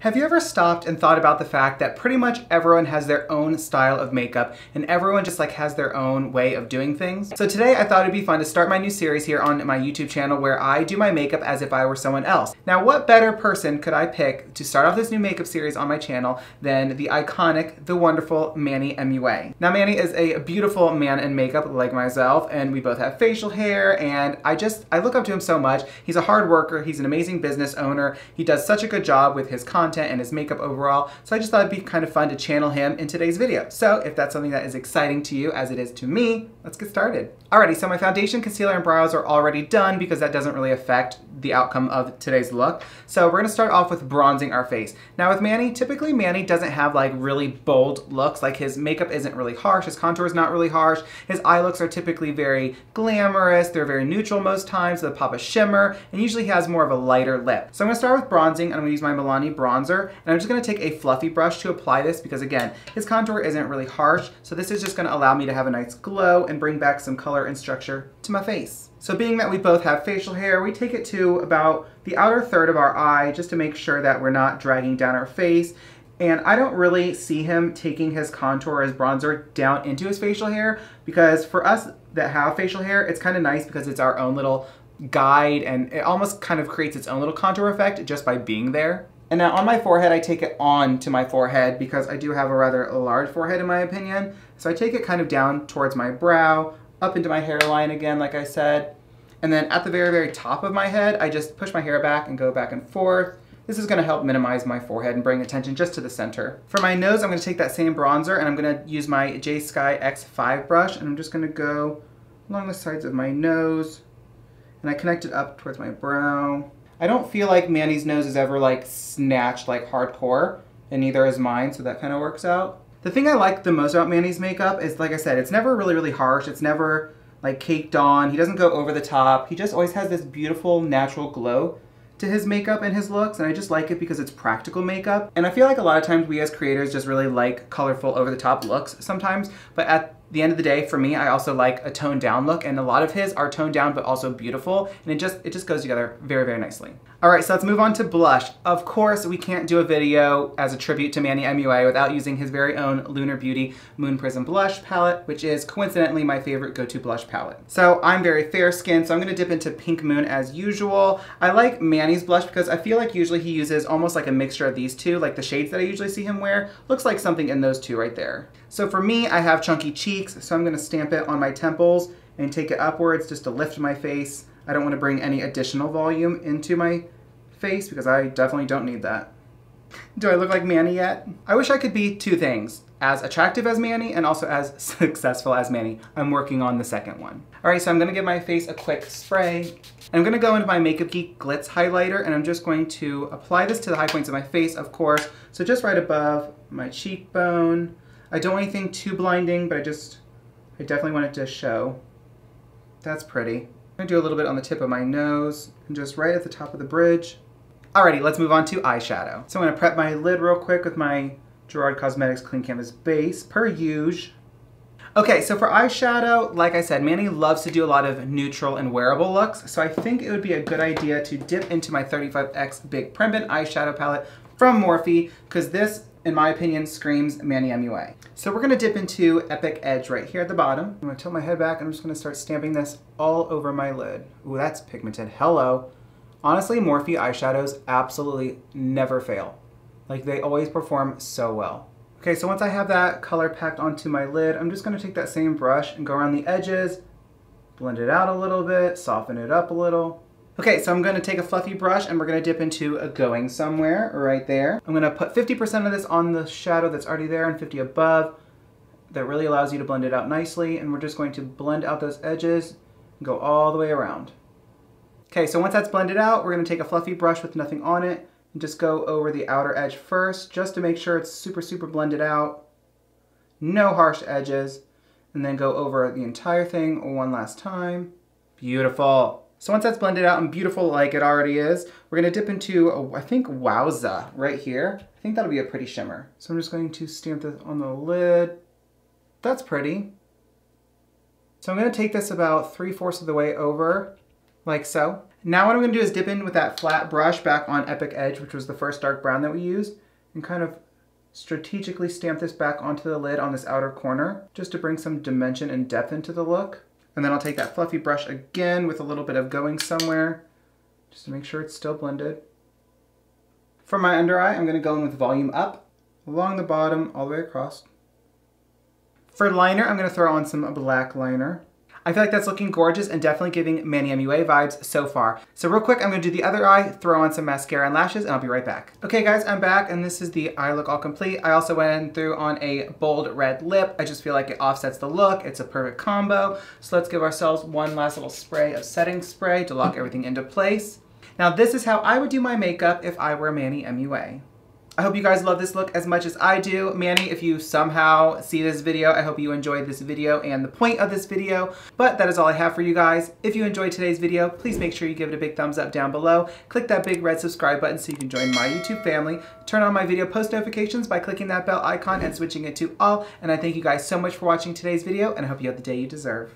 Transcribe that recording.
Have you ever stopped and thought about the fact that pretty much everyone has their own style of makeup and everyone just has their own way of doing things? So today I thought it'd be fun to start my new series here on my YouTube channel where I do my makeup as if I were someone else. Now what better person could I pick to start off this new makeup series on my channel than the iconic, the wonderful Manny MUA. Now Manny is a beautiful man in makeup like myself, and we both have facial hair, and I look up to him so much. He's a hard worker, he's an amazing business owner, he does such a good job with his content and his makeup overall, so I just thought it'd be kind of fun to channel him in today's video. So if that's something that is exciting to you as it is to me, let's get started. Alrighty, so my foundation, concealer, and brows are already done because that doesn't really affect the outcome of today's look. So we're gonna start off with bronzing our face. Now with Manny, typically Manny doesn't have really bold looks, his makeup isn't really harsh, his contour is not really harsh, his eye looks are typically very glamorous, they're very neutral most times, they pop a shimmer, and usually he has more of a lighter lip. So I'm gonna start with bronzing, and I'm gonna use my Milani bronzer, and I'm just gonna take a fluffy brush to apply this because again, his contour isn't really harsh, so this is just gonna allow me to have a nice glow and bring back some color and structure to my face. So being that we both have facial hair, we take it to about the outer third of our eye just to make sure that we're not dragging down our face. And I don't really see him taking his contour or his bronzer down into his facial hair because for us that have facial hair, it's kind of nice because it's our own little guide and it almost kind of creates its own little contour effect just by being there. And now on my forehead, I take it on to my forehead because I do have a rather large forehead in my opinion. So I take it kind of down towards my brow, up into my hairline again, like I said. And then at the very, very top of my head, I just push my hair back and go back and forth. This is gonna help minimize my forehead and bring attention just to the center. For my nose, I'm gonna take that same bronzer and I'm gonna use my J Sky X5 brush and I'm just gonna go along the sides of my nose and I connect it up towards my brow. I don't feel like Manny's nose is ever snatched hardcore, and neither is mine, so that kind of works out. The thing I like the most about Manny's makeup is, like I said, it's never really, really harsh. It's never caked on. He doesn't go over the top. He just always has this beautiful natural glow to his makeup and his looks, and I just like it because it's practical makeup. And I feel like a lot of times we as creators just really like colorful over the top looks sometimes, but at the end of the day, for me, I also like a toned down look, and a lot of his are toned down but also beautiful, and it just goes together very, very nicely. Alright, so let's move on to blush. Of course, we can't do a video as a tribute to Manny MUA without using his very own Lunar Beauty Moon Prism blush palette, which is coincidentally my favorite go-to blush palette. So I'm very fair skinned, so I'm going to dip into Pink Moon as usual. I like Manny's blush because I feel like usually he uses almost like a mixture of these two, like the shades that I usually see him wear. Looks like something in those two right there. So for me, I have chunky cheeks, so I'm going to stamp it on my temples and take it upwards just to lift my face. I don't want to bring any additional volume into my face because I definitely don't need that. Do I look like Manny yet? I wish I could be two things, as attractive as Manny and also as successful as Manny. I'm working on the second one. Alright, so I'm going to give my face a quick spray. I'm going to go into my Makeup Geek Glitz highlighter and I'm just going to apply this to the high points of my face, of course. So just right above my cheekbone. I don't want anything too blinding, but I definitely want it to show. That's pretty. I'm going to do a little bit on the tip of my nose and just right at the top of the bridge. Alrighty, let's move on to eyeshadow. So I'm going to prep my lid real quick with my Gerard Cosmetics Clean Canvas base, per usual. Okay, so for eyeshadow, like I said, Manny loves to do a lot of neutral and wearable looks, so I think it would be a good idea to dip into my 35X Big Primbin eyeshadow palette from Morphe, because this, in my opinion, screams Manny MUA. So we're going to dip into Epic Edge right here at the bottom. I'm going to tilt my head back and I'm just going to start stamping this all over my lid. Ooh, that's pigmented. Hello. Honestly, Morphe eyeshadows absolutely never fail. They always perform so well. Okay, so once I have that color packed onto my lid, I'm just going to take that same brush and go around the edges, blend it out a little bit, soften it up a little. Okay, so I'm going to take a fluffy brush and we're going to dip into a Going Somewhere right there. I'm going to put 50% of this on the shadow that's already there and 50 above. That really allows you to blend it out nicely, and we're just going to blend out those edges and go all the way around. Okay, so once that's blended out, we're going to take a fluffy brush with nothing on it and just go over the outer edge first just to make sure it's super, super blended out. No harsh edges. And then go over the entire thing one last time. Beautiful. So once that's blended out and beautiful like it already is, we're going to dip into, I think, Wowza right here. I think that'll be a pretty shimmer. So I'm just going to stamp this on the lid. That's pretty. So I'm going to take this about 3/4 of the way over, like so. Now what I'm gonna do is dip in with that flat brush back on Epic Edge, which was the first dark brown that we used, and kind of strategically stamp this back onto the lid on this outer corner, just to bring some dimension and depth into the look. And then I'll take that fluffy brush again with a little bit of going somewhere, just to make sure it's still blended. For my under eye, I'm gonna go in with volume up, along the bottom, all the way across. For liner, I'm gonna throw on some black liner. I feel like that's looking gorgeous and definitely giving Manny MUA vibes so far. So real quick, I'm gonna do the other eye, throw on some mascara and lashes, and I'll be right back. Okay guys, I'm back, and this is the eye look all complete. I also went through on a bold red lip. I just feel like it offsets the look. It's a perfect combo. So let's give ourselves one last little spray of setting spray to lock everything into place. Now this is how I would do my makeup if I were Manny MUA. I hope you guys love this look as much as I do. Manny, if you somehow see this video, I hope you enjoyed this video and the point of this video. But that is all I have for you guys. If you enjoyed today's video, please make sure you give it a big thumbs up down below. Click that big red subscribe button so you can join my YouTube family. Turn on my video post notifications by clicking that bell icon and switching it to all. And I thank you guys so much for watching today's video, and I hope you have the day you deserve.